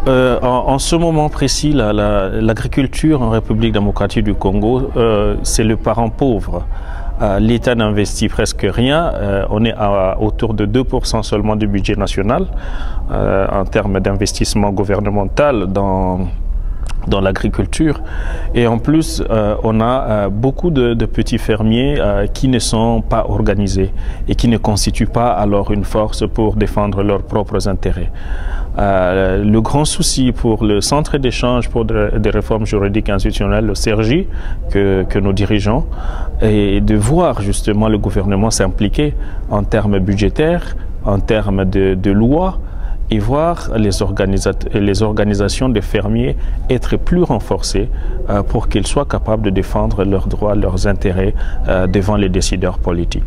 En ce moment précis, l'agriculture en République démocratique du Congo, c'est le parent pauvre. L'État n'investit presque rien. On est autour de 2% seulement du budget national en termes d'investissement gouvernemental dans l'agriculture. Et en plus, on a beaucoup de petits fermiers qui ne sont pas organisés et qui ne constituent pas alors une force pour défendre leurs propres intérêts. Le grand souci pour le Centre d'échange pour des réformes juridiques et institutionnelles, le CERJ, que nous dirigeons, est de voir justement le gouvernement s'impliquer en termes budgétaires, en termes de lois, et voir les organisations des fermiers être plus renforcées pour qu'ils soient capables de défendre leurs droits, leurs intérêts devant les décideurs politiques.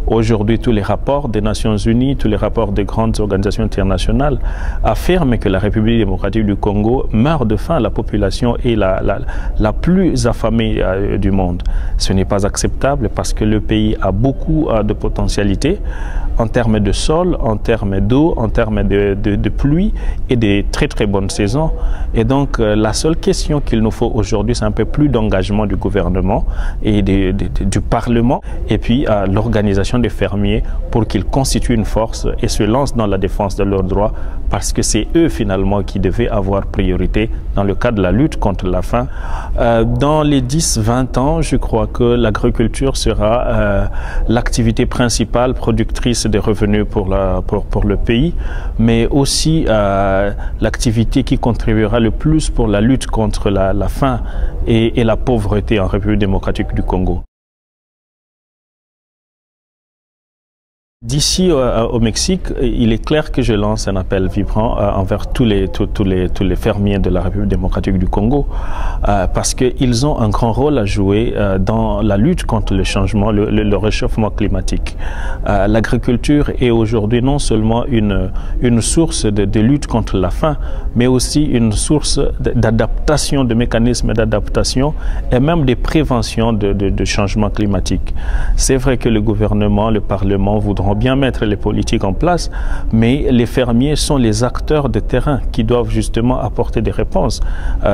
Aujourd'hui, tous les rapports des Nations Unies, tous les rapports des grandes organisations internationales affirment que la République démocratique du Congo meurt de faim. La population est la plus affamée du monde. Ce n'est pas acceptable parce que le pays a beaucoup de potentialités en termes de sol, en termes d'eau, en termes de pluie et de très très bonnes saisons. Et donc la seule question qu'il nous faut aujourd'hui, c'est un peu plus d'engagement du gouvernement et du Parlement et puis l'organisation des fermiers pour qu'ils constituent une force et se lancent dans la défense de leurs droits parce que c'est eux finalement qui devaient avoir priorité dans le cadre de la lutte contre la faim. Dans les 10-20 ans, je crois que l'agriculture sera l'activité principale productrice de revenus pour le pays, mais aussi l'activité qui contribuera le plus pour la lutte contre la faim et la pauvreté en République démocratique du Congo. D'ici au Mexique, il est clair que je lance un appel vibrant envers tous les fermiers de la République démocratique du Congo parce qu'ils ont un grand rôle à jouer dans la lutte contre le changement, le réchauffement climatique. L'agriculture est aujourd'hui non seulement une source de lutte contre la faim, mais aussi une source d'adaptation, de mécanismes d'adaptation et même de prévention de changement climatique. C'est vrai que le gouvernement, le Parlement voudront bien mettre les politiques en place, mais les fermiers sont les acteurs de terrain qui doivent justement apporter des réponses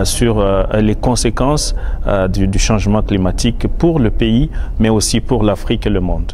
sur les conséquences du changement climatique pour le pays, mais aussi pour l'Afrique et le monde.